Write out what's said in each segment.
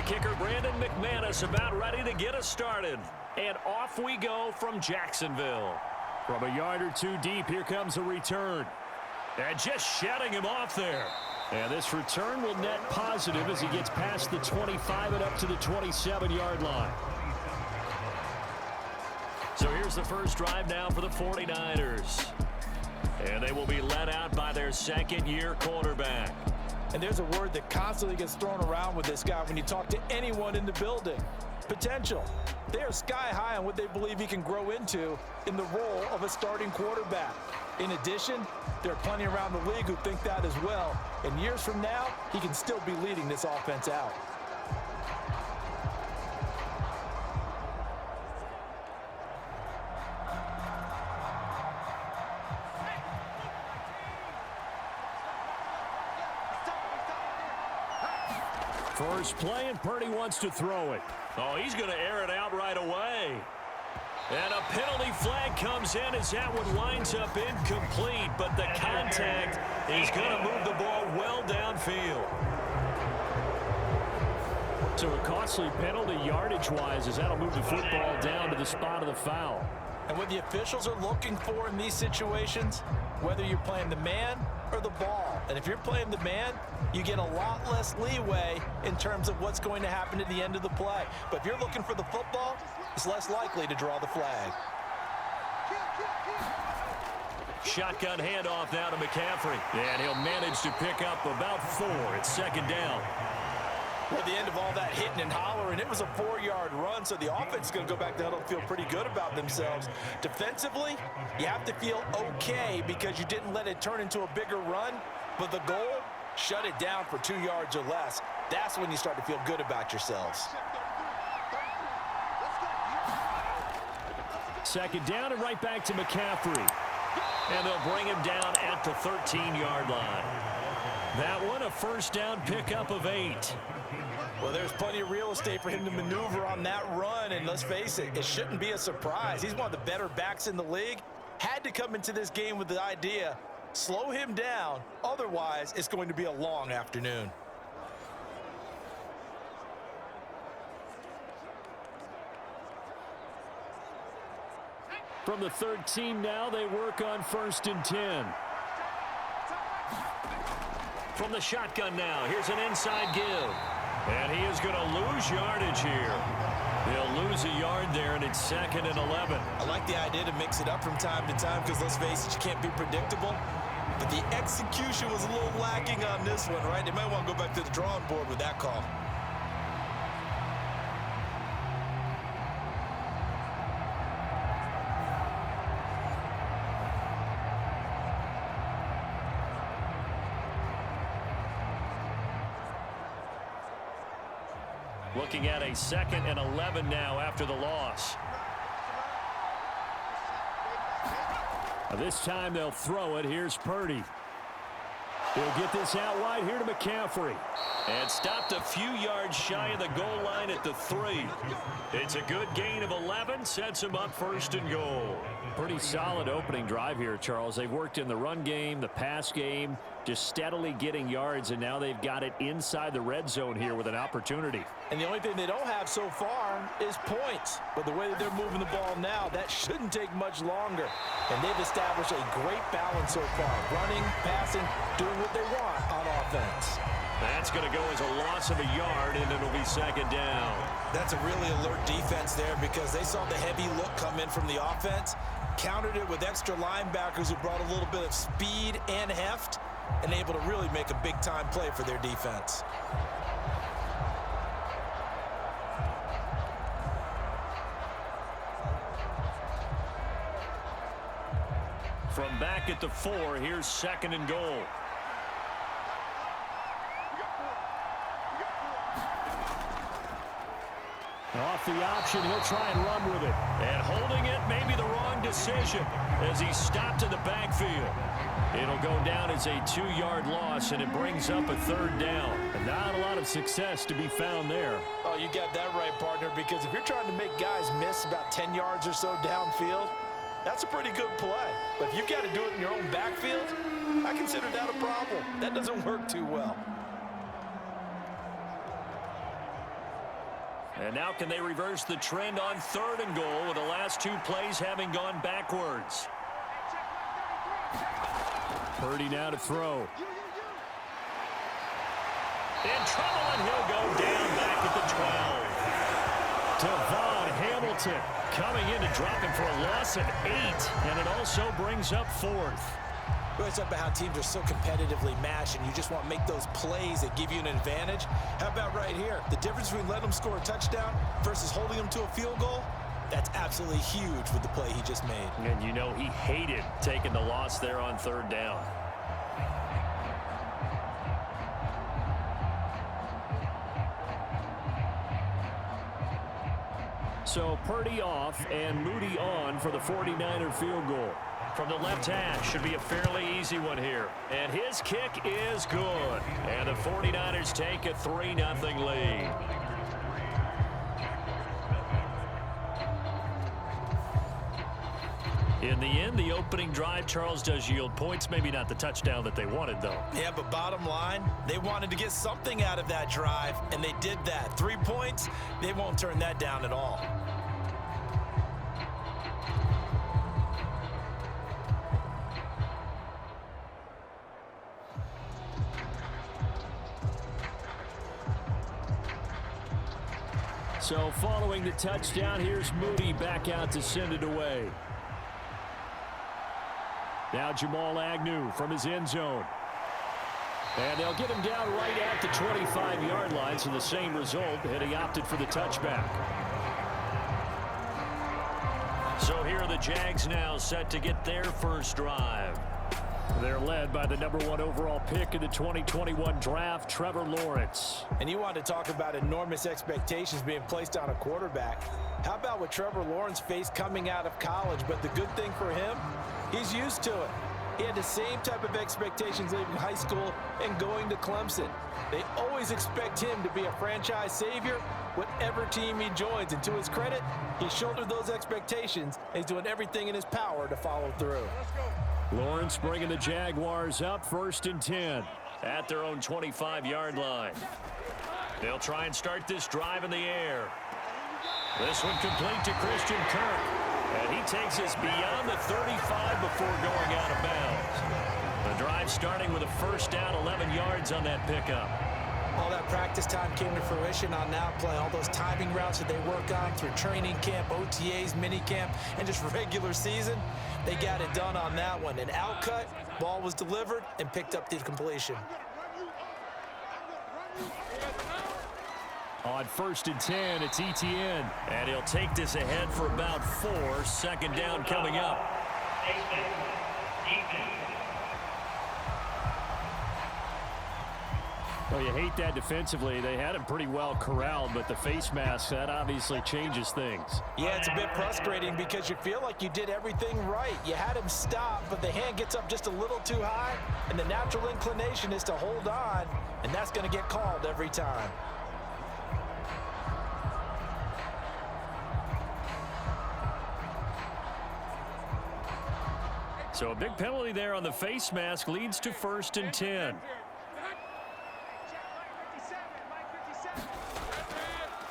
kicker, Brandon McManus, about ready to get us started. And off we go from Jacksonville. From a yard or two deep, here comes a return. And just shutting him off there. And this return will net positive as he gets past the 25 and up to the 27-yard line. So here's the first drive now for the 49ers. And they will be led out by their second-year quarterback. And there's a word that constantly gets thrown around with this guy when you talk to anyone in the building. Potential. They are sky high on what they believe he can grow into in the role of a starting quarterback. In addition, there are plenty around the league who think that as well. And years from now, he can still be leading this offense out. First play, and Purdy wants to throw it. Oh, he's going to air it out right away. And a penalty flag comes in as that one winds up incomplete, but the contact is going to move the ball well downfield. So a costly penalty yardage-wise as that'll move the football down to the spot of the foul. And what the officials are looking for in these situations, whether you're playing the man or the ball. And if you're playing the man, you get a lot less leeway in terms of what's going to happen at the end of the play. But if you're looking for the football, it's less likely to draw the flag. Shotgun handoff now to McCaffrey. And he'll manage to pick up about 4. It's second down. Well, at the end of all that hitting and hollering, it was a 4-yard run, so the offense is going to go back to huddle and feel pretty good about themselves. Defensively, you have to feel okay because you didn't let it turn into a bigger run, but the goal, shut it down for 2 yards or less. That's when you start to feel good about yourselves. Second down and right back to McCaffrey. And they'll bring him down at the 13-yard line. That one, a first down pickup of 8. Well, there's plenty of real estate for him to maneuver on that run, and let's face it, it shouldn't be a surprise. He's one of the better backs in the league. Had to come into this game with the idea, slow him down, otherwise it's going to be a long afternoon. From the 13 now, they work on 1st and 10. From the shotgun now, here's an inside give. And he is going to lose yardage here. He'll lose a yard there, and it's 2nd and 11. I like the idea to mix it up from time to time because, let's face it, you can't be predictable. But the execution was a little lacking on this one, right? They might want to go back to the drawing board with that call. Looking at a 2nd and 11 now after the loss. This time they'll throw it. Here's Purdy. He'll get this out wide here to McCaffrey. And stopped a few yards shy of the goal line at the 3. It's a good gain of 11. Sets him up 1st and goal. Pretty solid opening drive here, Charles. They've worked in the run game, the pass game, just steadily getting yards, and now they've got it inside the red zone here with an opportunity. And the only thing they don't have so far is points. But the way that they're moving the ball now, that shouldn't take much longer. And they've established a great balance so far. Running, passing, doing what they want on offense. That's going to go as a loss of a yard, and it'll be 2nd down. That's a really alert defense there because they saw the heavy look come in from the offense, countered it with extra linebackers who brought a little bit of speed and heft, and able to really make a big-time play for their defense. From back at the 4, here's 2nd and goal. Off the option, he'll try and run with it. And holding it may be the wrong decision as he stopped in the backfield. It'll go down as a 2-yard loss, and it brings up a 3rd down. And not a lot of success to be found there. Oh, you got that right, partner, because if you're trying to make guys miss about 10 yards or so downfield, that's a pretty good play. But if you've got to do it in your own backfield, I consider that a problem. That doesn't work too well. And now can they reverse the trend on 3rd and goal with the last 2 plays having gone backwards? Purdy now to throw. In trouble, and he'll go down back at the 12. Devon Hamilton coming in to drop him for a loss of 8, and it also brings up 4th. We always talk about how teams are so competitively matched, and you just want to make those plays that give you an advantage. How about right here? The difference between letting them score a touchdown versus holding them to a field goal, that's absolutely huge with the play he just made. And you know he hated taking the loss there on 3rd down. So Purdy off and Moody on for the 49er field goal. From the left hash, should be a fairly easy one here. And his kick is good. And the 49ers take a 3-0 lead. In the end, the opening drive, Charles, does yield points. Maybe not the touchdown that they wanted, though. Yeah, but bottom line, they wanted to get something out of that drive, and they did that. 3 points, they won't turn that down at all. So following the touchdown, here's Moody back out to send it away. Now Jamal Agnew from his end zone. And they'll get him down right at the 25-yard line, so the same result, and he opted for the touchback. So here are the Jags now set to get their first drive. They're led by the #1 overall pick in the 2021 draft, Trevor Lawrence. And you want to talk about enormous expectations being placed on a quarterback. How about what Trevor Lawrence faced coming out of college? But the good thing for him, he's used to it. He had the same type of expectations leaving high school and going to Clemson. They always expect him to be a franchise savior, whatever team he joins. And to his credit, he shouldered those expectations, and he's doing everything in his power to follow through. Lawrence bringing the Jaguars up 1st and 10 at their own 25-yard line. They'll try and start this drive in the air. This one complete to Christian Kirk. And he takes us beyond the 35 before going out of bounds. The drive starting with a 1st down, 11 yards on that pickup. All that practice time came to fruition on that play. All those timing routes that they work on through training camp, OTAs, minicamp, and just regular season, they got it done on that one. An outcut, ball was delivered, and picked up the completion. On 1st and 10, it's Etienne. And he'll take this ahead for about 4. 2nd down coming up. Well, you hate that defensively. They had him pretty well corralled, but the face mask, that obviously changes things. Yeah, it's a bit frustrating because you feel like you did everything right. You had him stop, but the hand gets up just a little too high, and the natural inclination is to hold on, and that's going to get called every time. So a big penalty there on the face mask leads to 1st and 10.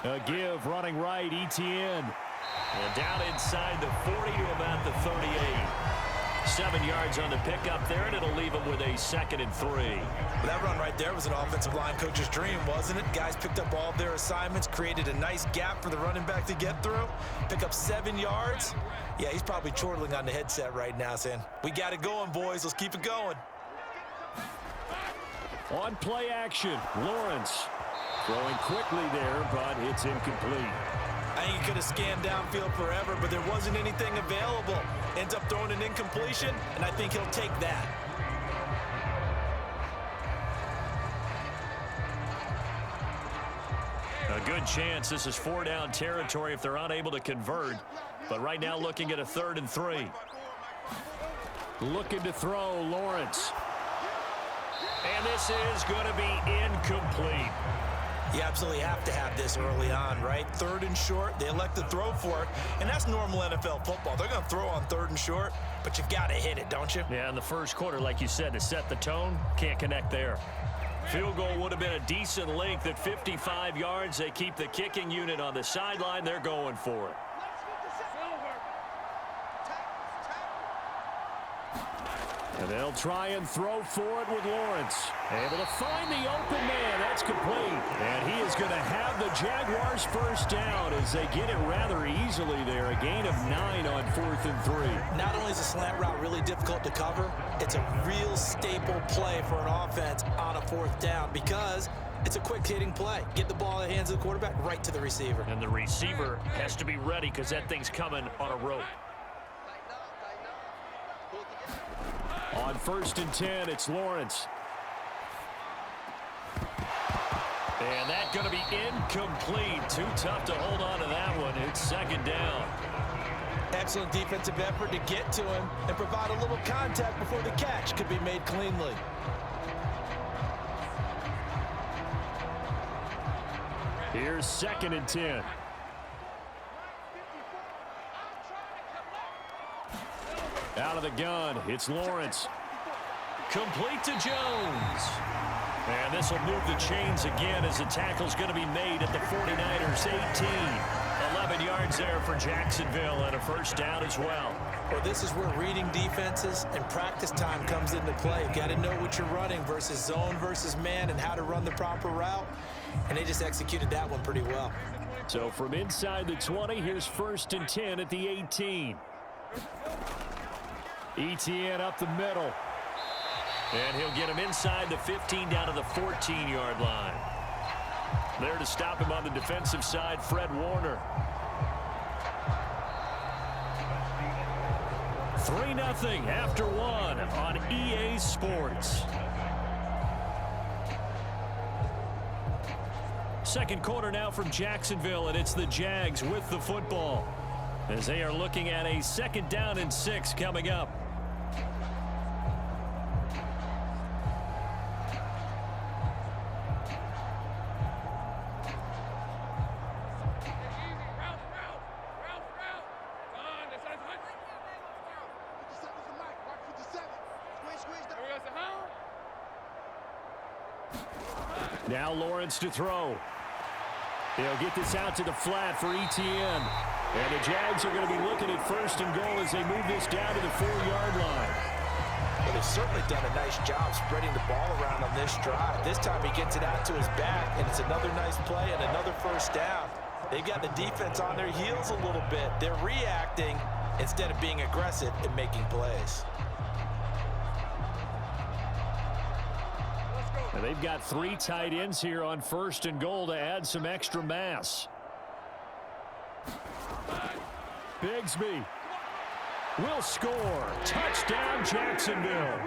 A give running right, Etienne. And down inside the 40 to about the 38. 7 yards on the pickup there, and it'll leave him with a 2nd and 3. Well, that run right there was an offensive line coach's dream, wasn't it? Guys picked up all of their assignments, created a nice gap for the running back to get through, pick up 7 yards. Yeah, he's probably chortling on the headset right now saying, we got it going, boys. Let's keep it going. On play action, Lawrence throwing quickly there, but it's incomplete. I think he could have scanned downfield forever, but there wasn't anything available. Ends up throwing an incompletion, and I think he'll take that. A good chance this is 4-down territory if they're unable to convert. But right now looking at a 3rd and 3. Looking to throw, Lawrence. And this is going to be incomplete. You absolutely have to have this early on, right? 3rd and short, they elect to throw for it, and that's normal NFL football. They're going to throw on 3rd and short, but you've got to hit it, don't you? Yeah, in the first quarter, like you said, to set the tone, can't connect there. Field goal would have been a decent length at 55 yards. They keep the kicking unit on the sideline. They're going for it. And they'll try and throw for it with Lawrence. Able to find the open man. That's complete. And he is going to have the Jaguars first down as they get it rather easily there. A gain of 9 on 4th and 3. Not only is a slant route really difficult to cover, it's a real staple play for an offense on a 4th down because it's a quick-hitting play. Get the ball in the hands of the quarterback right to the receiver. And the receiver has to be ready because that thing's coming on a rope. On 1st and 10, it's Lawrence. And that's going to be incomplete. Too tough to hold on to that one. It's 2nd down. Excellent defensive effort to get to him and provide a little contact before the catch could be made cleanly. Here's 2nd and 10. Out of the gun, it's Lawrence. Complete to Jones. And this will move the chains again as the tackle's going to be made at the 49ers 18. 11 yards there for Jacksonville and a first down as well. Well, this is where reading defenses and practice time comes into play. You've got to know what you're running versus zone versus man and how to run the proper route. And they just executed that one pretty well. So from inside the 20, here's 1st and 10 at the 18. Etienne up the middle. And he'll get him inside the 15 down to the 14-yard line. There to stop him on the defensive side, Fred Warner. 3-0 after 1 on EA Sports. Second quarter now from Jacksonville, and it's the Jags with the football as they are looking at a 2nd down and 6 coming up. Now Lawrence to throw. They'll get this out to the flat for Etienne. And the Jags are going to be looking at 1st and goal as they move this down to the 4-yard line. Well, they've certainly done a nice job spreading the ball around on this drive. This time he gets it out to his back, and it's another nice play and another first down. They've got the defense on their heels a little bit. They're reacting instead of being aggressive and making plays. And they've got 3 tight ends here on 1st and goal to add some extra mass. Bigsby will score. Touchdown, Jacksonville.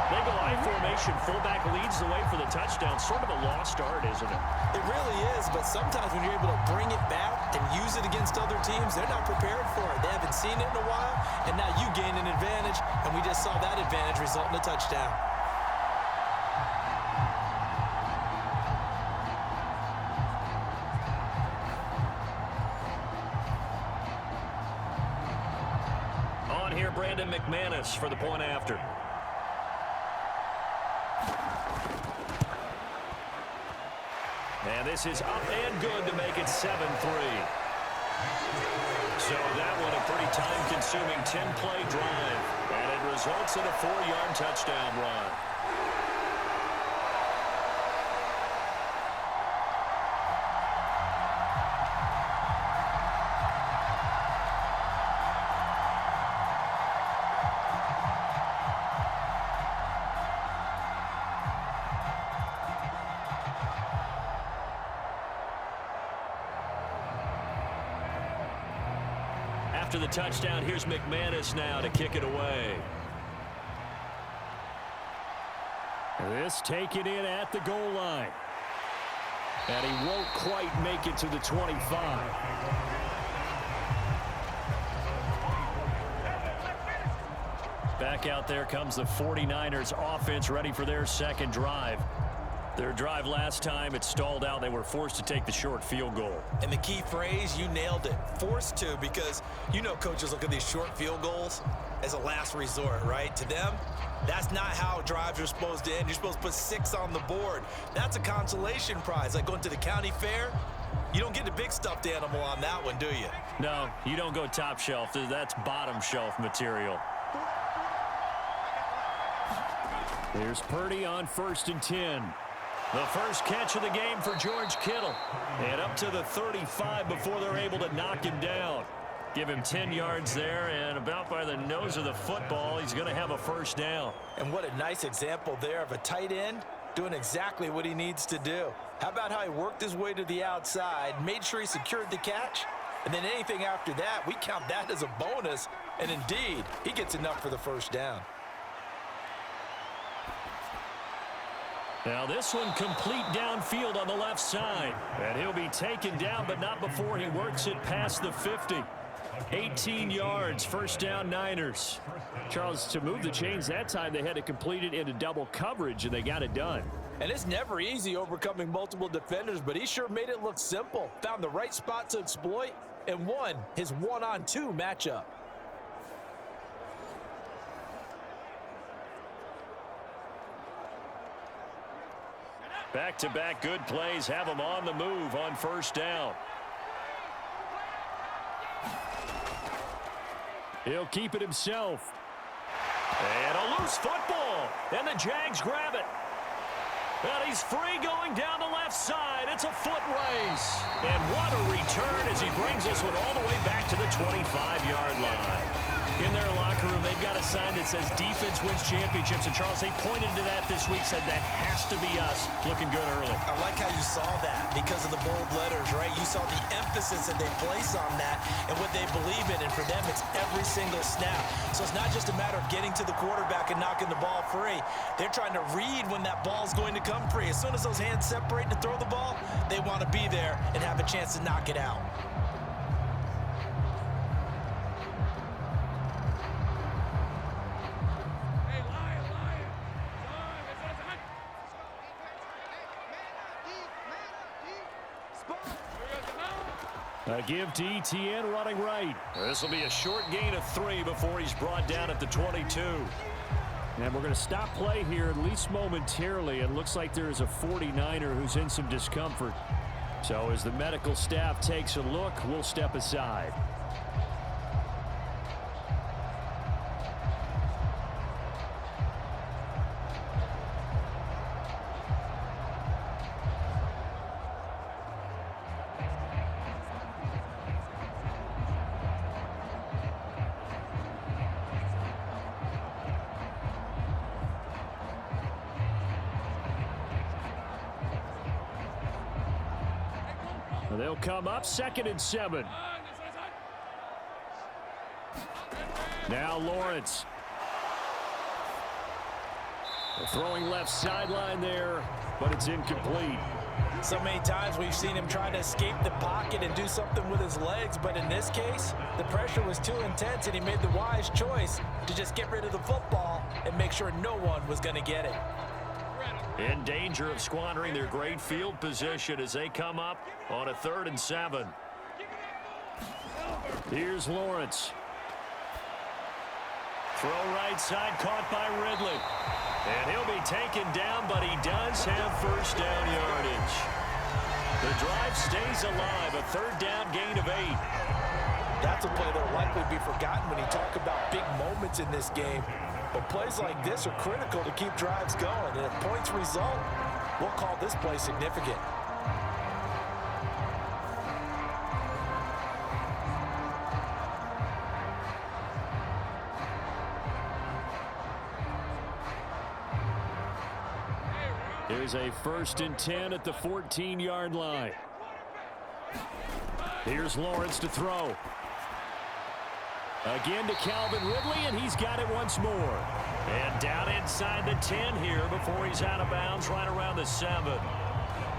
They go I formation. Fullback leads the way for the touchdown. Sort of a lost art, isn't it? It really is, but sometimes when you're able to bring it back and use it against other teams, they're not prepared for it. They haven't seen it in a while, and now you gain an advantage, and we just saw that advantage result in a touchdown. On here, Brandon McManus for the point after. And this is up and good to make it 7-3. So that one a pretty time-consuming 10-play drive. And it results in a 4-yard touchdown run. After the touchdown, here's McManus now to kick it away. This taken in at the goal line. And he won't quite make it to the 25. Back out there comes the 49ers offense ready for their second drive. Their drive last time, it stalled out. They were forced to take the short field goal. And the key phrase, you nailed it, forced to, because you know coaches look at these short field goals as a last resort, right? To them, that's not how drives are supposed to end. You're supposed to put 6 on the board. That's a consolation prize, like going to the county fair. You don't get the big stuffed animal on that one, do you? No, you don't go top shelf. That's bottom shelf material. Here's Purdy on 1st and 10. The first catch of the game for George Kittle. And up to the 35 before they're able to knock him down. Give him 10 yards there, and about by the nose of the football, he's going to have a first down. And what a nice example there of a tight end doing exactly what he needs to do. How about how he worked his way to the outside, made sure he secured the catch, and then anything after that, we count that as a bonus. And indeed, he gets enough for the first down. Now this one complete downfield on the left side. And he'll be taken down, but not before he works it past the 50. 18 yards, first down Niners. Charles, to move the chains that time, they had to complete it into double coverage, and they got it done. And it's never easy overcoming multiple defenders, but he sure made it look simple. Found the right spot to exploit and won his 1-on-2 matchup. Back-to-back good plays have him on the move on first down. He'll keep it himself. And a loose football. And the Jags grab it. And he's free going down the left side. It's a foot race. And what a return as he brings this one all the way back to the 25-yard line. In their locker room, they've got a sign that says defense wins championships. And, Charles, they pointed to that this week, said that has to be us. Looking good early. I like how you saw that because of the bold letters, right? You saw the emphasis that they place on that and what they believe in. And for them, it's every single snap. So it's not just a matter of getting to the quarterback and knocking the ball free. They're trying to read when that ball's going to come free. As soon as those hands separate to throw the ball, they want to be there and have a chance to knock it out. A give to Etienne running right. This will be a short gain of 3 before he's brought down at the 22. And we're going to stop play here, at least momentarily. It looks like there is a 49er who's in some discomfort. So as the medical staff takes a look, we'll step aside. They'll come up 2nd and 7. Now Lawrence. Throwing left sideline there, but it's incomplete. So many times we've seen him try to escape the pocket and do something with his legs, but in this case, the pressure was too intense and he made the wise choice to just get rid of the football and make sure no one was going to get it. In danger of squandering their great field position as they come up on a 3rd and 7. Here's Lawrence. Throw right side caught by Ridley. And he'll be taken down, but he does have first down yardage. The drive stays alive, a 3rd down gain of 8. That's a play that will likely be forgotten when you talk about big moments in this game. But plays like this are critical to keep drives going. And if points result, we'll call this play significant. Here's a 1st and 10 at the 14-yard line. Here's Lawrence to throw. Again to Calvin Ridley, and he's got it once more. And down inside the 10 here before he's out of bounds right around the 7.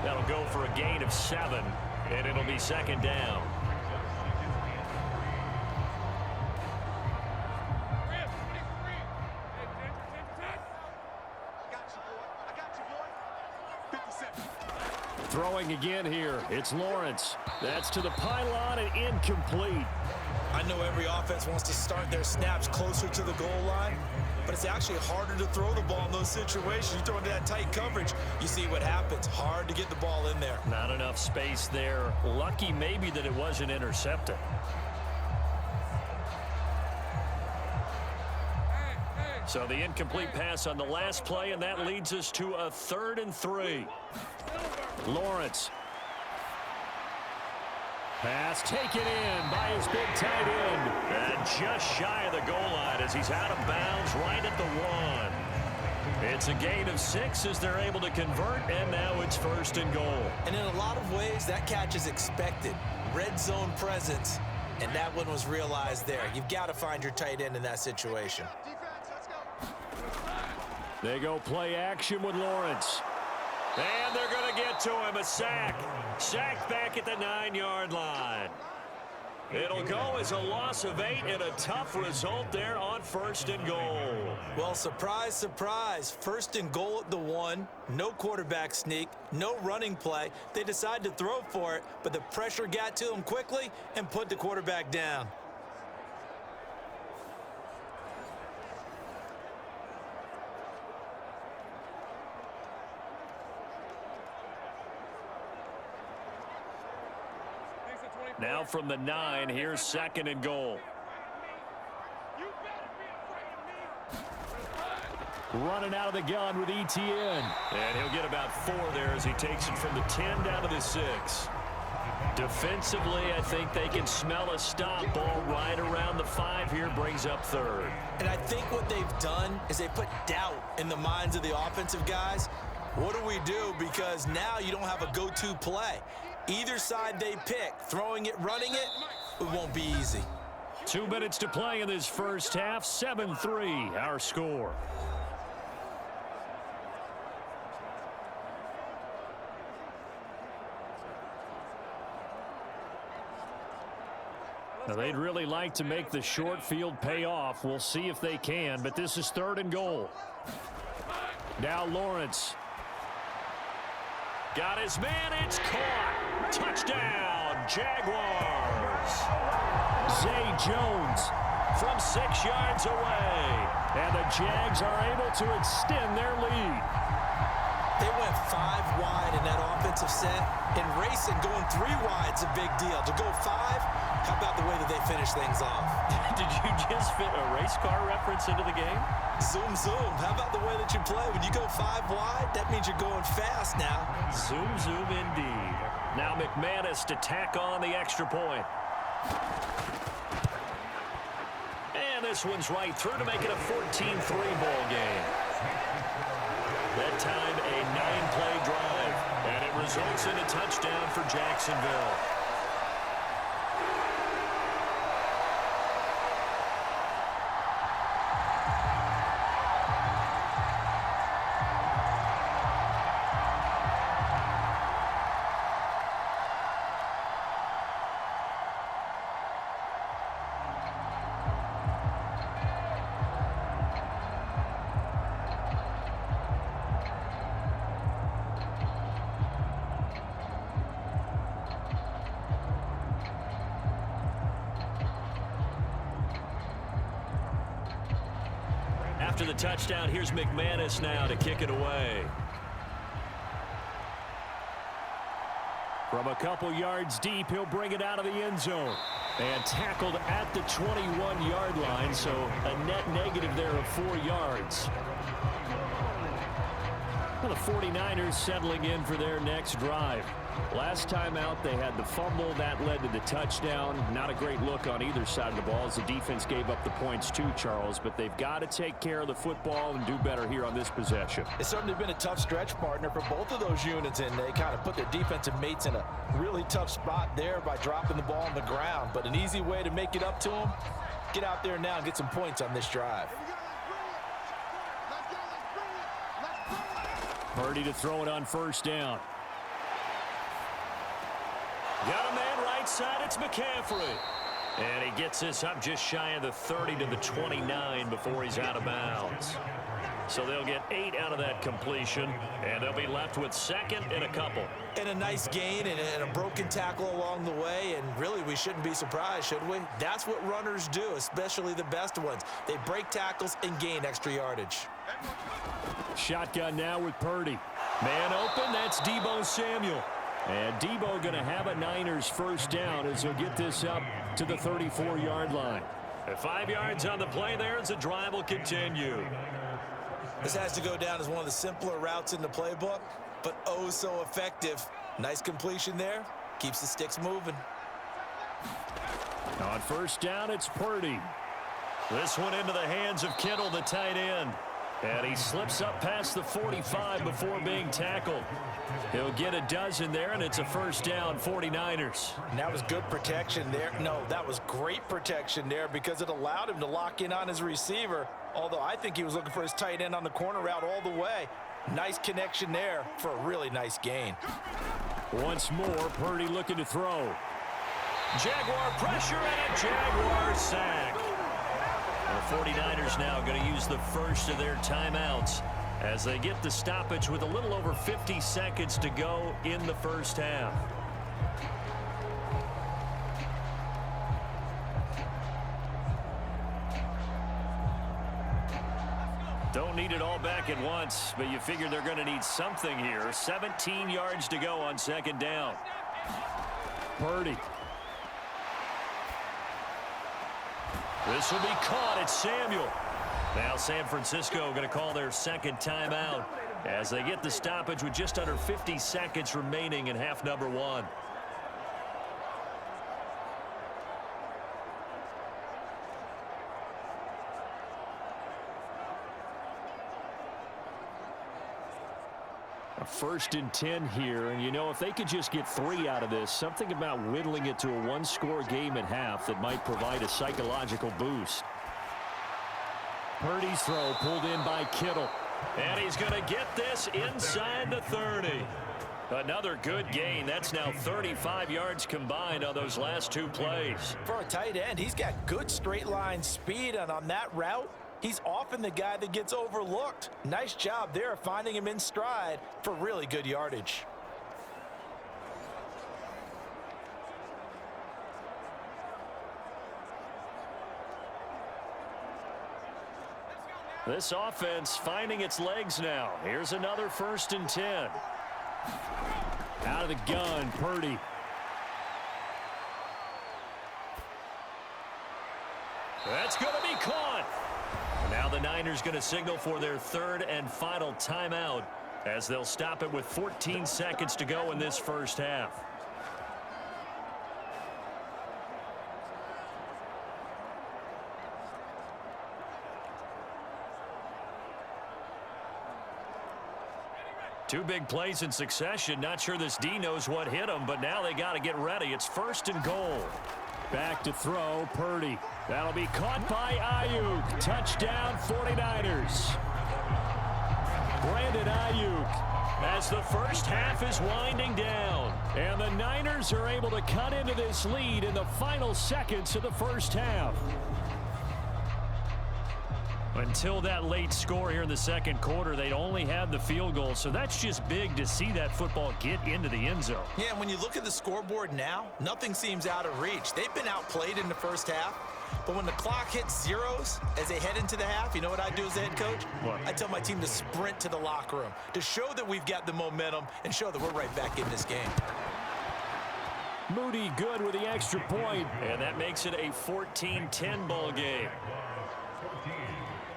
That'll go for a gain of 7, and it'll be 2nd down. Throwing again here. It's Lawrence. That's to the pylon and incomplete. I know every offense wants to start their snaps closer to the goal line, but it's actually harder to throw the ball in those situations. You throw into that tight coverage, you see what happens. Hard to get the ball in there. Not enough space there. Lucky maybe that it wasn't intercepted. So the incomplete pass on the last play, and that leads us to a 3rd and 3. Lawrence. Pass taken in by his big tight end. And just shy of the goal line as he's out of bounds right at the 1. It's a gain of 6 as they're able to convert, and now it's 1st and goal. And in a lot of ways, that catch is expected. Red zone presence, and that one was realized there. You've got to find your tight end in that situation. They go play action with Lawrence. And they're going to get to him. A sack. Sack back at the 9-yard line. It'll go as a loss of 8 and a tough result there on 1st and goal. Well, surprise, surprise. 1st and goal at the 1. No quarterback sneak. No running play. They decide to throw for it, but the pressure got to them quickly and put the quarterback down. Now from the 9, here's 2nd and goal. Running out of the gun with Etienne. And he'll get about 4 there as he takes it from the 10 down to the 6. Defensively, I think they can smell a stop. Ball right around the 5 here, brings up 3rd. And I think what they've done is they put doubt in the minds of the offensive guys. What do we do? Because now you don't have a go-to play. Either side they pick, throwing it, running it, it won't be easy. 2 minutes to play in this first half. 7-3, our score. Now, they'd really like to make the short field pay off. We'll see if they can, but this is 3rd and goal. Now Lawrence. Got his man, it's caught. Touchdown, Jaguars. Zay Jones from 6 yards away. And the Jags are able to extend their lead. They went 5 wide in that offensive set. In racing, going 3 wide's a big deal. To go 5, how about the way that they finish things off? Did you just fit a race car reference into the game? Zoom, zoom. How about the way that you play? When you go 5 wide, that means you're going fast now. Zoom, zoom indeed. Now McManus to tack on the extra point. And this one's right through to make it a 14-3 ball game. That time a 9-play drive, and it results in a touchdown for Jacksonville. After the touchdown, here's McManus now to kick it away. From a couple yards deep, he'll bring it out of the end zone. And tackled at the 21-yard line, so a net negative there of 4 yards. Well, the 49ers settling in for their next drive. Last time out, they had the fumble. That led to the touchdown. Not a great look on either side of the ball as the defense gave up the points too, Charles. But they've got to take care of the football and do better here on this possession. It's certainly been a tough stretch, partner, for both of those units, and they kind of put their defensive mates in a really tough spot there by dropping the ball on the ground. But an easy way to make it up to them, get out there now and get some points on this drive. Purdy to throw it on 1st down. Got a man right side, it's McCaffrey. And he gets this up just shy of the 30 to the 29 before he's out of bounds. So they'll get 8 out of that completion, and they'll be left with second and a couple. And a nice gain and a broken tackle along the way, and really we shouldn't be surprised, should we? That's what runners do, especially the best ones. They break tackles and gain extra yardage. Shotgun now with Purdy. Man open, that's Deebo Samuel. And Deebo going to have a Niners first down as he'll get this up to the 34-yard line. At 5 yards on the play there as the drive will continue. This has to go down as one of the simpler routes in the playbook, but oh so effective. Nice completion there. Keeps the sticks moving. On first down, it's Purdy. This one into the hands of Kittle, the tight end. And he slips up past the 45 before being tackled. He'll get a dozen there, and it's a first down, 49ers. And that was good protection there. No, that was great protection there because it allowed him to lock in on his receiver, although I think he was looking for his tight end on the corner route all the way. Nice connection there for a really nice gain. Once more, Purdy looking to throw. Jaguar pressure and a Jaguar sack. The 49ers now going to use the first of their timeouts as they get the stoppage with a little over 50 seconds to go in the first half. Don't need it all back at once, but you figure they're going to need something here. 17 yards to go on second down. Purdy. This will be caught. It's Samuel. Now San Francisco going to call their second timeout as they get the stoppage with just under 50 seconds remaining in half number one. A 1st and 10 here, and you know, if they could just get 3 out of this, something about whittling it to a one-score game at half that might provide a psychological boost. Purdy's throw pulled in by Kittle, and he's going to get this inside the 30. Another good gain. That's now 35 yards combined on those last 2 plays. For a tight end, he's got good straight line speed, and on that route, he's often the guy that gets overlooked. Nice job there finding him in stride for really good yardage. This offense finding its legs now. Here's another 1st and 10. Out of the gun, Purdy. That's going to be caught. Now the Niners going to signal for their 3rd and final timeout as they'll stop it with 14 seconds to go in this first half. Two big plays in succession. Not sure this D knows what hit him, but now they got to get ready. It's 1st and goal. Back to throw, Purdy. That'll be caught by Ayuk. Touchdown, 49ers. Brandon Ayuk as the first half is winding down. And the Niners are able to cut into this lead in the final seconds of the first half. Until that late score here in the second quarter, they'd only had the field goal, so that's just big to see that football get into the end zone. Yeah, and when you look at the scoreboard now, nothing seems out of reach. They've been outplayed in the first half, but when the clock hits zeros as they head into the half, you know what I do as the head coach? What? I tell my team to sprint to the locker room to show that we've got the momentum and show that we're right back in this game. Moody good with the extra point, and that makes it a 14-10 ball game.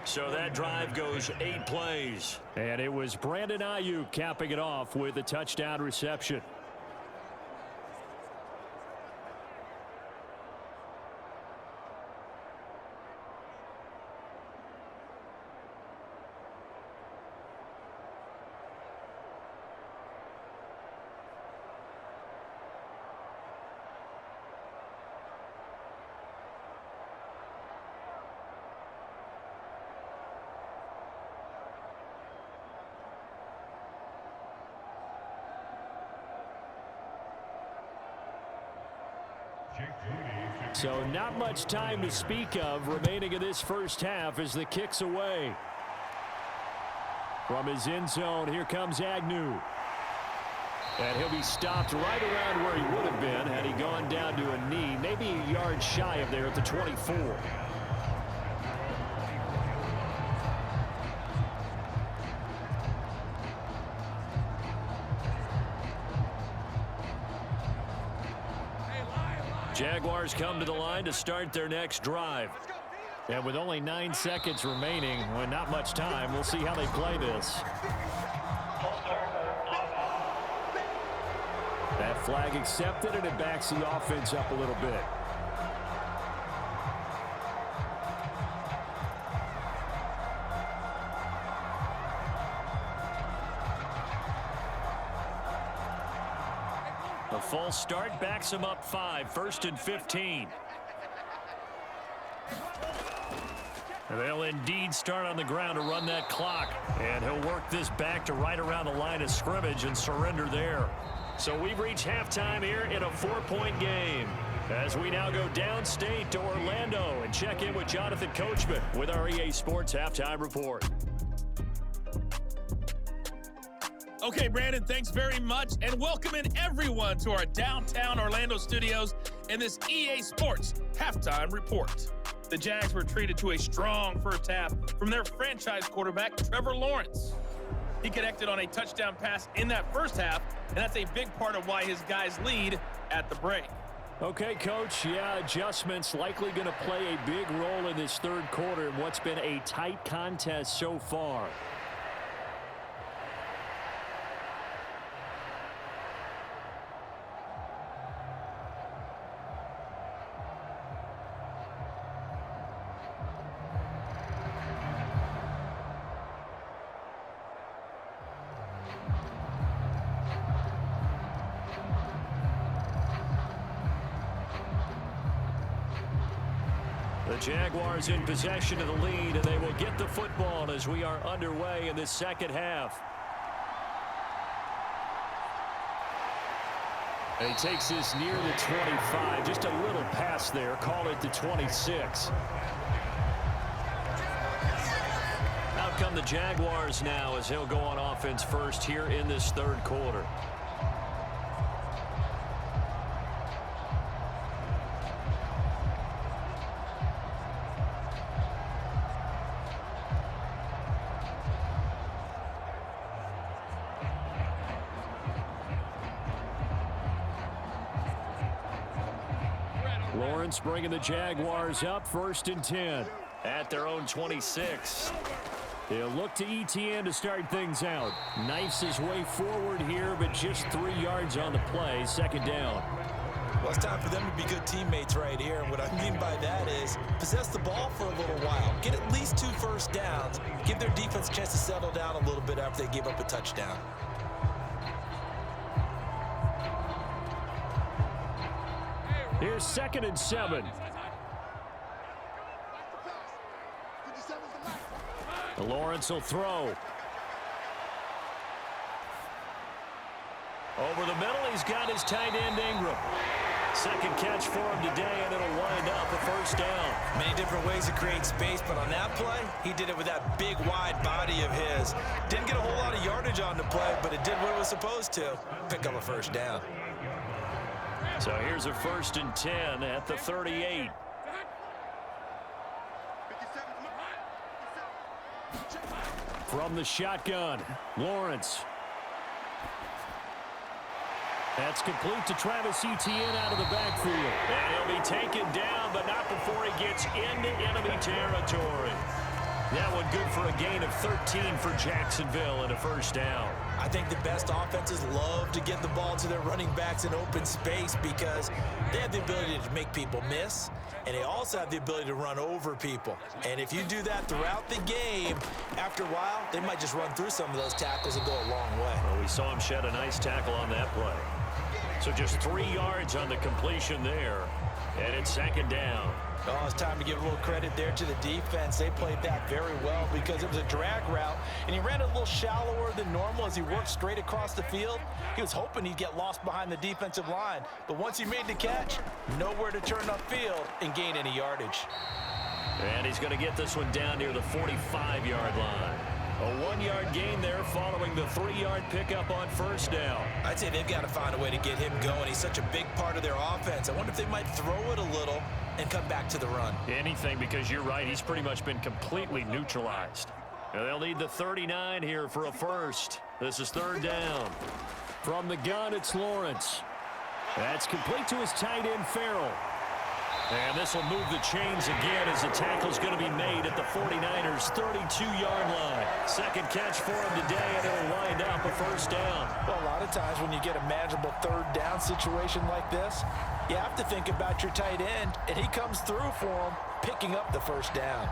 So that drive goes 8 plays. And it was Brandon Ayuk capping it off with a touchdown reception. So not much time to speak of remaining in this first half as the kick's away. From his end zone, here comes Agnew. And he'll be stopped right around where he would have been had he gone down to a knee, maybe a yard shy of there at the 24. Jaguars come to the line to start their next drive. And with only 9 seconds remaining, well, not much time, we'll see how they play this. That flag accepted, and it backs the offense up a little bit. A false start backs him up 5, 1st and 15. They'll indeed start on the ground to run that clock. And he'll work this back to right around the line of scrimmage and surrender there. So we've reached halftime here in a 4-point game. As we now go downstate to Orlando and check in with Jonathan Coachman with our EA Sports Halftime Report. Okay, Brandon, thanks very much, and welcome in everyone to our downtown Orlando studios in this EA Sports Halftime Report. The Jags were treated to a strong first half from their franchise quarterback, Trevor Lawrence. He connected on a touchdown pass in that first half, and that's a big part of why his guys lead at the break. Okay, Coach, adjustments likely going to play a big role in this third quarter in what's been a tight contest so far. The Jaguars in possession of the lead, and they will get the football as we are underway in the second half. And he takes this near the 25, just a little pass there, call it the 26. Out come the Jaguars now as he'll go on offense first here in this third quarter. Lawrence bringing the Jaguars up 1st and 10 at their own 26. They'll look to ETN to start things out. Knifes his way forward here, but just 3 yards on the play. 2nd down. Well, it's time for them to be good teammates right here. And what I mean by that is possess the ball for a little while. Get at least 2 first downs. Give their defense a chance to settle down a little bit after they give up a touchdown. Here's 2nd and 7. Lawrence will throw. Over the middle, he's got his tight end Ingram. 2nd catch for him today, and it'll wind up a 1st down. Many different ways to create space, but on that play, he did it with that big, wide body of his. Didn't get a whole lot of yardage on the play, but it did what it was supposed to. Pick up a 1st down. So here's a 1st and 10 at the 38. From the shotgun, Lawrence. That's complete to Travis Etienne out of the backfield. And he'll be taken down, but not before he gets into enemy territory. That one good for a gain of 13 for Jacksonville and a 1st down. I think the best offenses love to get the ball to their running backs in open space because they have the ability to make people miss, and they also have the ability to run over people. And if you do that throughout the game, after a while, they might just run through some of those tackles and go a long way. Well, we saw him shed a nice tackle on that play. So just 3 yards on the completion there, and it's 2nd down. Oh, it's time to give a little credit there to the defense. They played that very well because it was a drag route, and he ran a little shallower than normal as he worked straight across the field. He was hoping he'd get lost behind the defensive line, but once he made the catch, nowhere to turn upfield and gain any yardage. And he's going to get this one down near the 45-yard line. A 1-yard gain there following the 3-yard pickup on first down. I'd say they've got to find a way to get him going. He's such a big part of their offense. I wonder if they might throw it a little and come back to the run. Anything, because you're right. He's pretty much been completely neutralized. And they'll need the 39 here for a first. This is third down. From the gun, it's Lawrence. That's complete to his tight end, Farrell. And this will move the chains again as the tackle's going to be made at the 49ers' 32-yard line. Second catch for him today, and it'll wind up a first down. Well, a lot of times when you get a manageable third down situation like this, you have to think about your tight end, and he comes through for him, picking up the first down.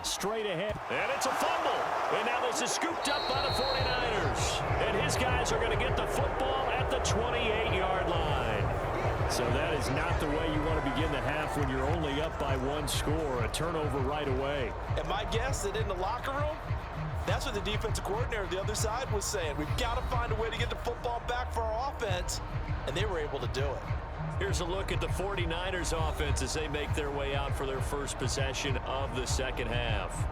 Straight ahead, and it's a fumble. And now this is scooped up by the 49ers. And his guys are going to get the football at the 28-yard line. So that is not the way you want to begin the half when you're only up by 1 score. A turnover right away. And my guess that in the locker room, that's what the defensive coordinator on the other side was saying. We've got to find a way to get the football back for our offense. And they were able to do it. Here's a look at the 49ers offense as they make their way out for their first possession of the second half.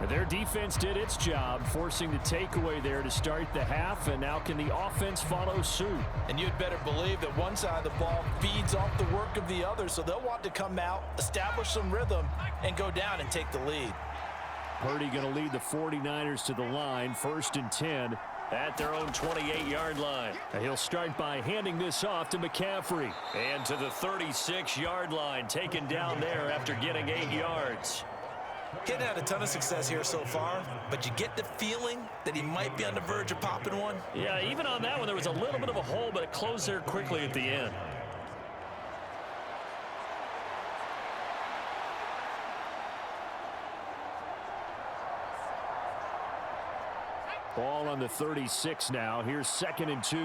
Their defense did its job, forcing the takeaway there to start the half, and now can the offense follow suit? And you'd better believe that one side of the ball feeds off the work of the other, so they'll want to come out, establish some rhythm, and go down and take the lead. Purdy going to lead the 49ers to the line, 1st and 10. At their own 28-yard line. And he'll start by handing this off to McCaffrey. And to the 36-yard line, taken down there after getting 8 yards. He hadn't had a ton of success here so far, but you get the feeling that he might be on the verge of popping one. Yeah, even on that one, there was a little bit of a hole, but it closed there quickly at the end. Ball on the 36 now. Here's 2nd and 2.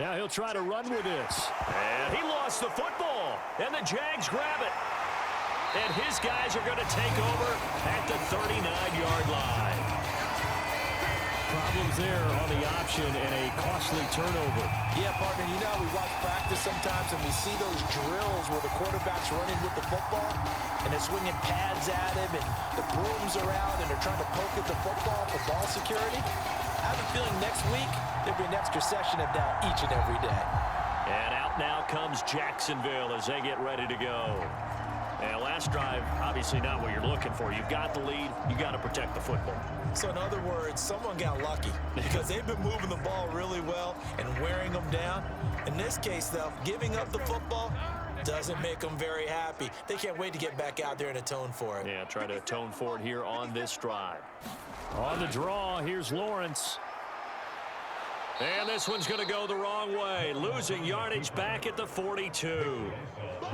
Now he'll try to run with this. And he lost the football. And the Jags grab it. And his guys are going to take over at the 39-yard line. Problems there on the option and a costly turnover. Yeah, partner, you know, we watch practice sometimes and we see those drills where the quarterback's running with the football and they're swinging pads at him and the brooms are out and they're trying to poke at the football for ball security. I have a feeling next week there'll be an extra session of that each and every day. And out now comes Jacksonville as they get ready to go. And last drive, obviously not what you're looking for. You've got the lead. You got to protect the football. So in other words, someone got lucky because they've been moving the ball really well and wearing them down. In this case, though, giving up the football doesn't make them very happy. They can't wait to get back out there and atone for it. Yeah, try to atone for it here on this drive. On the draw, here's Lawrence. And this one's going to go the wrong way, losing yardage back at the 42.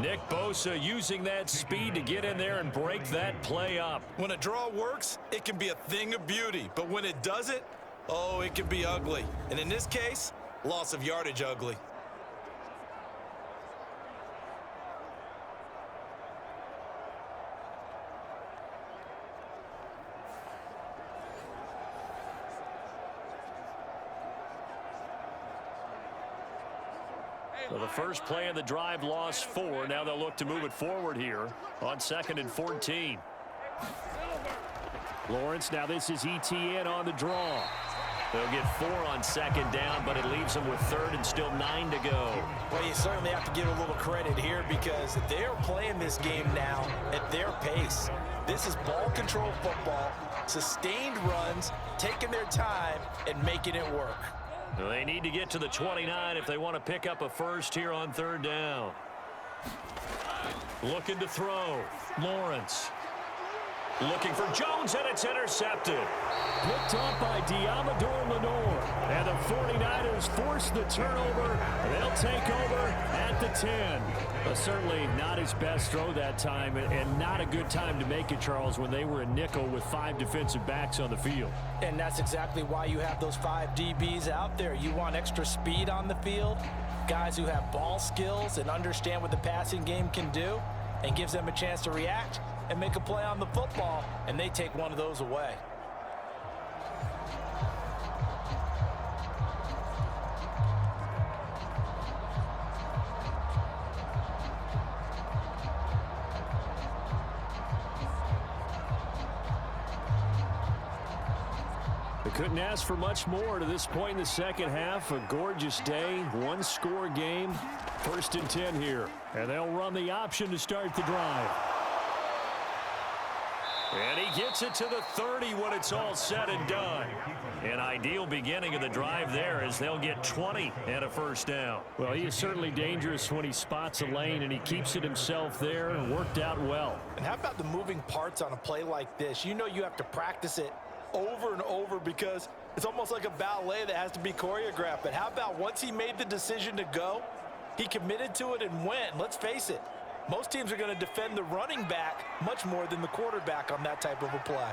Nick Bosa using that speed to get in there and break that play up. When a draw works, it can be a thing of beauty. But when it doesn't, oh, it can be ugly. And in this case, loss of yardage ugly. So the first play of the drive lost 4. Now they'll look to move it forward here on 2nd and 14. Lawrence, now this is ETN on the draw. They'll get 4 on 2nd down, but it leaves them with 3rd and still 9 to go. Well, you certainly have to give a little credit here because they're playing this game now at their pace. This is ball control football, sustained runs, taking their time and making it work. They need to get to the 29 if they want to pick up a first here on 3rd down. Looking to throw. Lawrence. Looking for Jones, and it's intercepted. Picked up by Diamador Lenore. And the 49ers force the turnover. They'll take over at the 10. But certainly not his best throw that time, and not a good time to make it, Charles, when they were a nickel with 5 defensive backs on the field. And that's exactly why you have those 5 DBs out there. You want extra speed on the field, guys who have ball skills and understand what the passing game can do, and gives them a chance to react and make a play on the football, and they take one of those away. They couldn't ask for much more to this point in the second half. A gorgeous day, one-score game. 1st and 10 here. And they'll run the option to start the drive. And he gets it to the 30 when it's all said and done. An ideal beginning of the drive there as they'll get 20 and a first down. Well, he is certainly dangerous when he spots a lane, and he keeps it himself there and worked out well. And how about the moving parts on a play like this? You know you have to practice it over and over because it's almost like a ballet that has to be choreographed. But how about once he made the decision to go, he committed to it and went. Let's face it, most teams are going to defend the running back much more than the quarterback on that type of a play.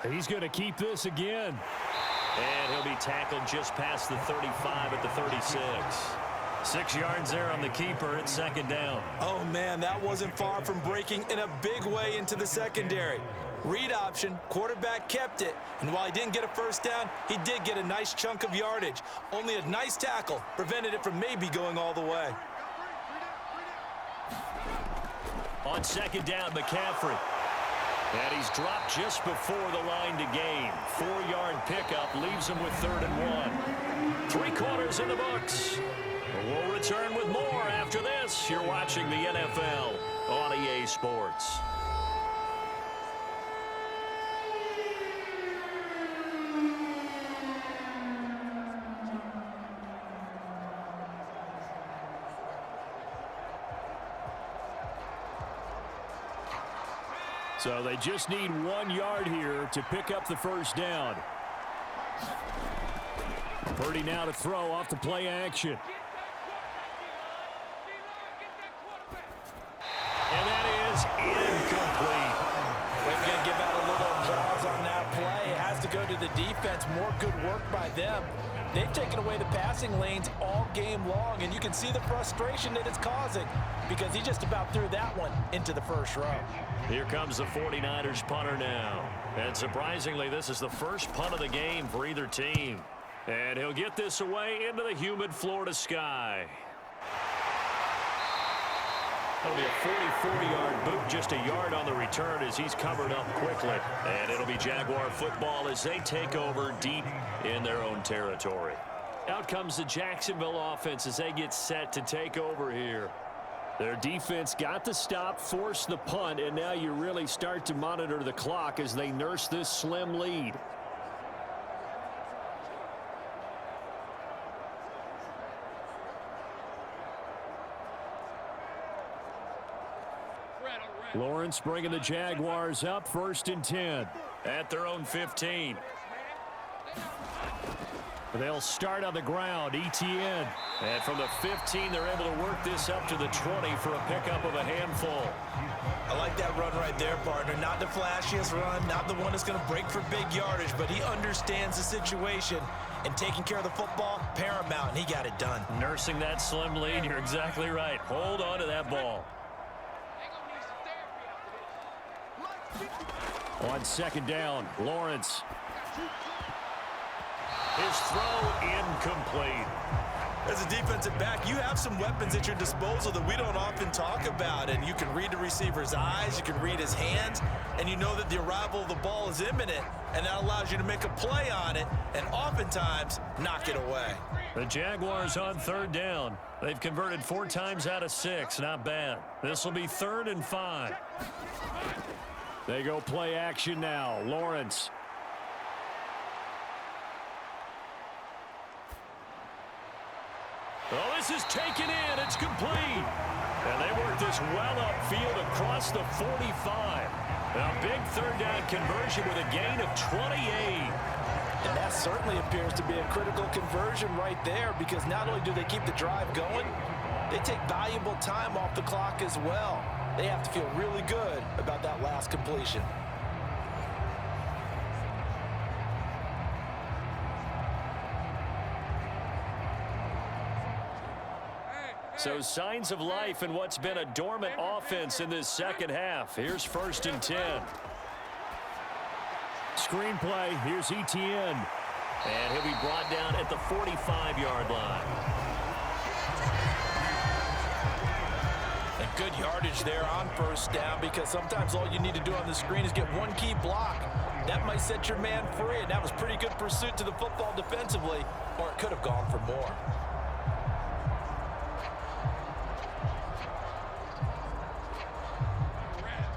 He's going to keep this again. And he'll be tackled just past the 35 at the 36. 6 yards there on the keeper at 2nd down. Oh, man, that wasn't far from breaking in a big way into the secondary. Read option, quarterback kept it, and while he didn't get a first down, he did get a nice chunk of yardage. Only a nice tackle prevented it from maybe going all the way. On 2nd down, McCaffrey. And he's dropped just before the line to gain. 4-yard pickup leaves him with 3rd and 1. 3 quarters in the books. We'll return with more after this. You're watching the NFL on EA Sports. So they just need 1 yard here to pick up the first down. Purdy now to throw off the play action. And that is incomplete. They're going to give out a little applause on that play. It has to go to the defense. More good work by them. They've taken away the passing lanes all game long, and you can see the frustration that it's causing because he just about threw that one into the first row. Here comes the 49ers punter now. And surprisingly, this is the first punt of the game for either team. And he'll get this away into the humid Florida sky. That'll be a 44-yard boot, just a yard on the return as he's covered up quickly. And it'll be Jaguar football as they take over deep in their own territory. Out comes the Jacksonville offense as they get set to take over here. Their defense got the stop, forced the punt, and now you really start to monitor the clock as they nurse this slim lead. Lawrence bringing the Jaguars up, 1st and 10. At their own 15. They'll start on the ground, ETN. And from the 15, they're able to work this up to the 20 for a pickup of a handful. I like that run right there, partner. Not the flashiest run, not the one that's going to break for big yardage, but he understands the situation, and taking care of the football, paramount, and he got it done. Nursing that slim lead, you're exactly right. Hold on to that ball. On 2nd down, Lawrence. His throw incomplete. As a defensive back, you have some weapons at your disposal that we don't often talk about, and you can read the receiver's eyes, you can read his hands, and you know that the arrival of the ball is imminent, and that allows you to make a play on it and oftentimes knock it away. The Jaguars on 3rd down. They've converted 4 times out of 6. Not bad. This will be 3rd and 5. They go play action now. Lawrence. Oh, this is taken in. It's complete. And they work get this well upfield across the 45. A big third down conversion with a gain of 28. And that certainly appears to be a critical conversion right there, because not only do they keep the drive going, they take valuable time off the clock as well. They have to feel really good about that last completion. So signs of life in what's been a dormant offense in this second half. Here's 1st and 10. Screenplay, here's Etienne. And he'll be brought down at the 45-yard line. And good yardage there on 1st down, because sometimes all you need to do on the screen is get one key block. That might set your man free, and that was pretty good pursuit to the football defensively, or it could have gone for more.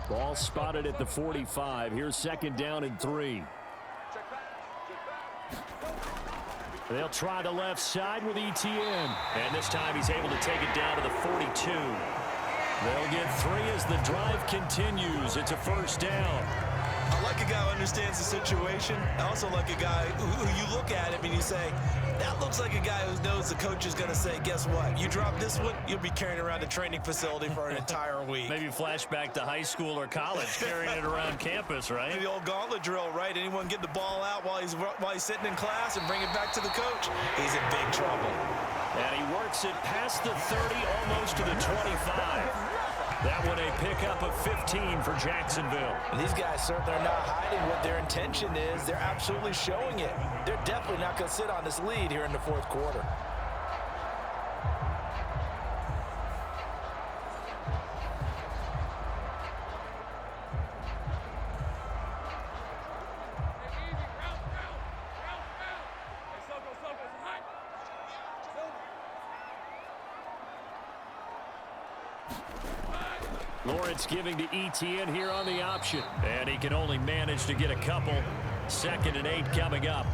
Ball spotted at the 45. Here's 2nd down and 3. They'll try the left side with Etienne. And this time he's able to take it down to the 42. They'll get 3 as the drive continues. It's a 1st down. I like a guy who understands the situation. I also like a guy who you look at him and you say, that looks like a guy who knows the coach is going to say, guess what? You drop this one, you'll be carrying around a training facility for an entire week. Maybe flashback to high school or college, carrying it around campus, right? The old gauntlet drill, right? Anyone get the ball out while he's sitting in class and bring it back to the coach? He's in big trouble. And he works it past the 30, almost to the 25. That one a pickup of 15 for Jacksonville. And these guys certainly are not hiding what their intention is. They're absolutely showing it. They're definitely not going to sit on this lead here in the 4th quarter. Lawrence giving to Etienne here on the option. And he can only manage to get a couple. 2nd and 8 coming up.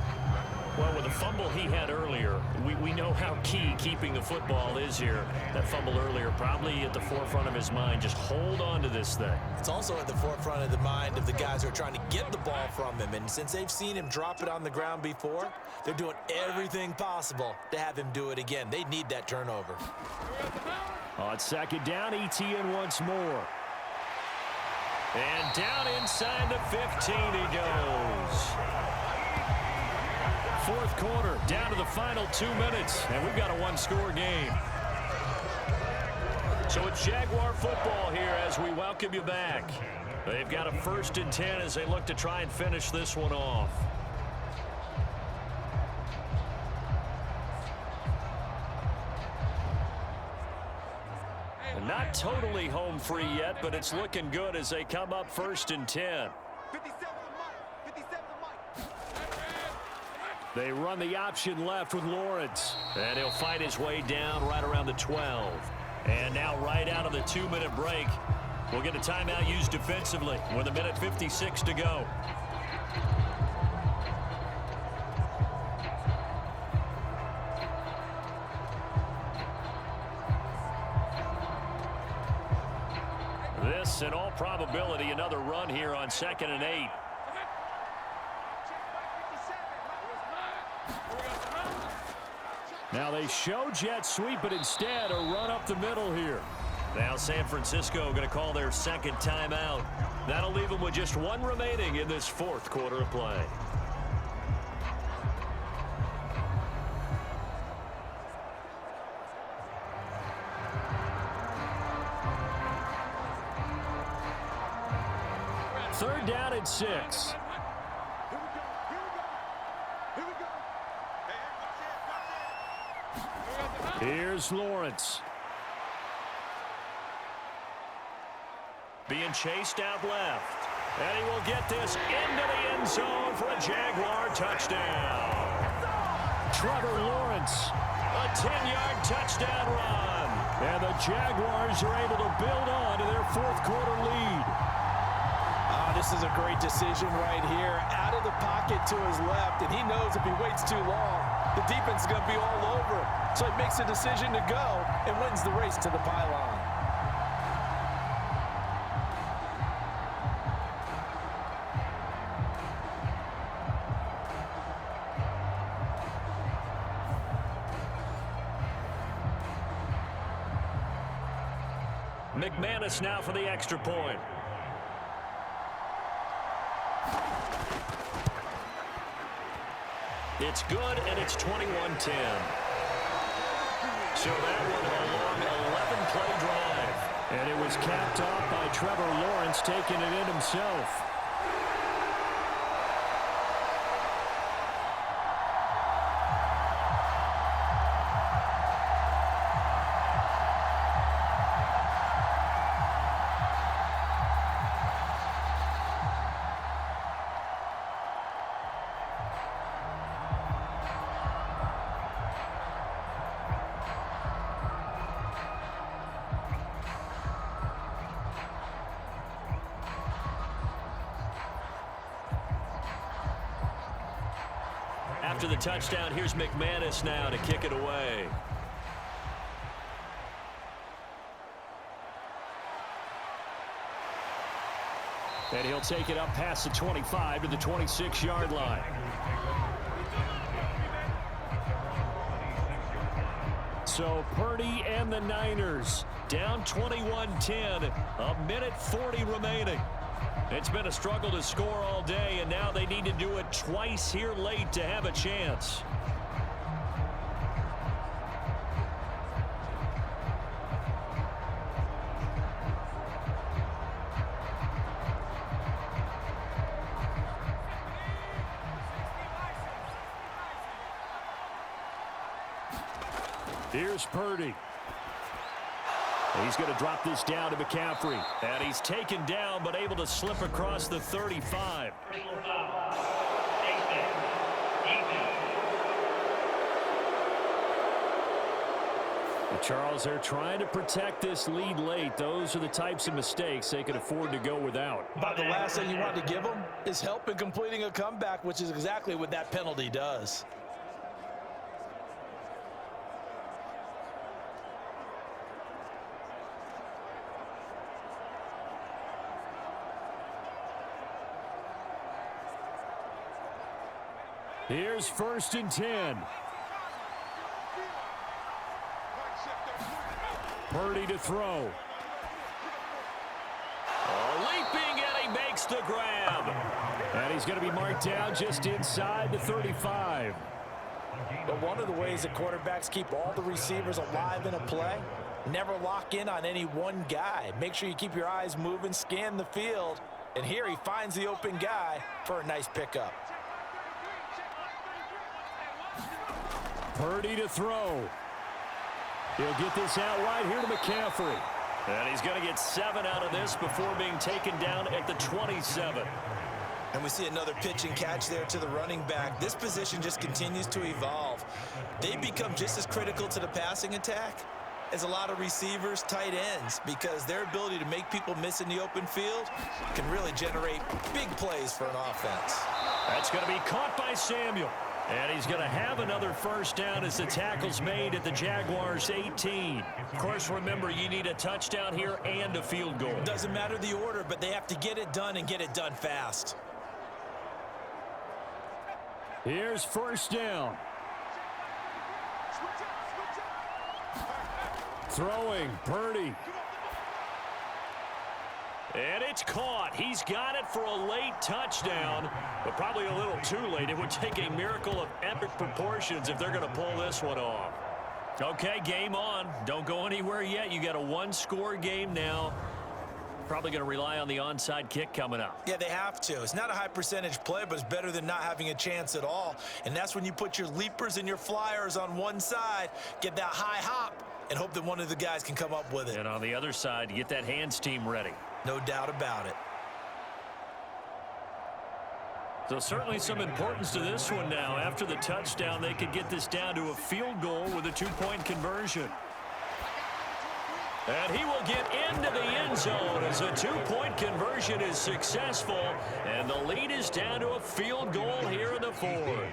Well, with the fumble he had earlier, we know how key keeping the football is here. That fumble earlier probably at the forefront of his mind. Just hold on to this thing. It's also at the forefront of the mind of the guys who are trying to get the ball from him. And since they've seen him drop it on the ground before, they're doing everything possible to have him do it again. They need that turnover. On 2nd down, Etienne once more. And down inside the 15 he goes. 4th quarter, down to the final 2 minutes, and we've got a one-score game. So it's Jaguar football here as we welcome you back. They've got a 1st and 10 as they look to try and finish this one off. Not totally home free yet, but it's looking good as they come up 1st and 10. They run the option left with Lawrence. And he'll fight his way down right around the 12. And now right out of the 2-minute break, we'll get a timeout used defensively with 1:56 to go. This, in all probability, another run here on 2nd and 8. Now they show jet sweep, but instead a run up the middle here. Now San Francisco going to call their 2nd timeout. That'll leave them with just 1 remaining in this 4th quarter of play. Third down and 6. Here's Lawrence. Being chased out left. And he will get this into the end zone for a Jaguar touchdown. Trevor Lawrence. A 10-yard touchdown run. And the Jaguars are able to build on to their 4th quarter lead. This is a great decision right here. Out of the pocket to his left, and he knows if he waits too long, the defense is going to be all over him. So he makes a decision to go and wins the race to the pylon. McManus now for the extra point. It's good, and it's 21-10. So that one a long 11-play drive. And it was capped off by Trevor Lawrence taking it in himself. After the touchdown, here's McManus now to kick it away. And he'll take it up past the 25 to the 26-yard line. So Purdy and the Niners down 21-10, a minute 40 remaining. It's been a struggle to score all day, and now they need to do it twice here late to have a chance. Here's Purdy. He's going to drop this down to McCaffrey. And he's taken down, but able to slip across the 35. Charles, they're trying to protect this lead late. Those are the types of mistakes they can afford to go without. But the last thing you want to give them is help in completing a comeback, which is exactly what that penalty does. Here's 1st and 10. Purdy to throw. Leaping, and he makes the grab. And he's going to be marked down just inside the 35. But one of the ways that quarterbacks keep all the receivers alive in a play, never lock in on any one guy. Make sure you keep your eyes moving, scan the field. And here he finds the open guy for a nice pickup. Purdy to throw. He'll get this out wide here to McCaffrey. And he's going to get 7 out of this before being taken down at the 27. And we see another pitch and catch there to the running back. This position just continues to evolve. They become just as critical to the passing attack as a lot of receivers, tight ends, because their ability to make people miss in the open field can really generate big plays for an offense. That's going to be caught by Samuel. And he's going to have another first down as the tackle's made at the Jaguars' 18. Of course, remember, you need a touchdown here and a field goal. Doesn't matter the order, but they have to get it done and get it done fast. Here's 1st down. Throwing, Purdy. And it's caught. He's got it for a late touchdown, but probably a little too late. It would take a miracle of epic proportions if they're going to pull this one off. Okay, game on. Don't go anywhere yet. You got a one-score game now. Probably going to rely on the onside kick coming up. Yeah, they have to. It's not a high percentage play, but it's better than not having a chance at all. And that's when you put your leapers and your flyers on one side, get that high hop, and hope that one of the guys can come up with it. And on the other side, get that hands team ready. No doubt about it. So certainly some importance to this one now. After the touchdown, they could get this down to a field goal with a 2-point conversion. And he will get into the end zone as a 2-point conversion is successful. And the lead is down to a field goal here in the 4th.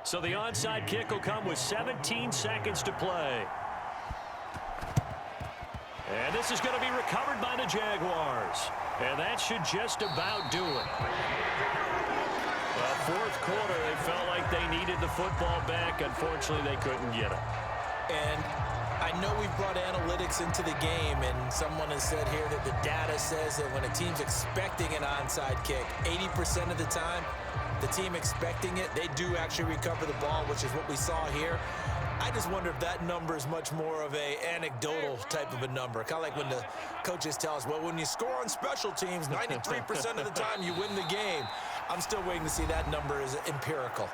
So the onside kick will come with 17 seconds to play. And this is going to be recovered by the Jaguars. And that should just about do it. Well, fourth quarter, they felt like they needed the football back. Unfortunately, they couldn't get it. And I know we've brought analytics into the game, and someone has said here that the data says that when a team's expecting an onside kick, 80% of the time, the team expecting it, they do actually recover the ball, which is what we saw here. I just wonder if that number is much more of a anecdotal type of a number. Kind of like when the coaches tell us, well, when you score on special teams, 93% of the time you win the game. I'm still waiting to see that number is empirical.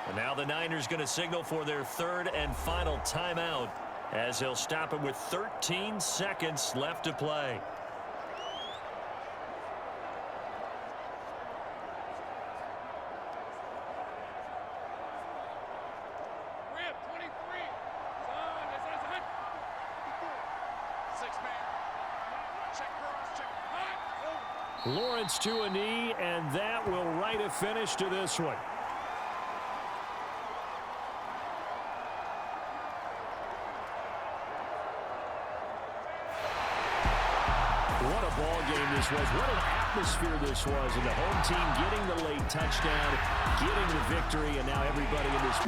And now the Niners going to signal for their third and final timeout as they'll stop it with 13 seconds left to play. Lawrence to a knee, and that will write a finish to this one. What a ball game this was. What an atmosphere this was. And the home team getting the late touchdown, getting the victory, and now everybody in this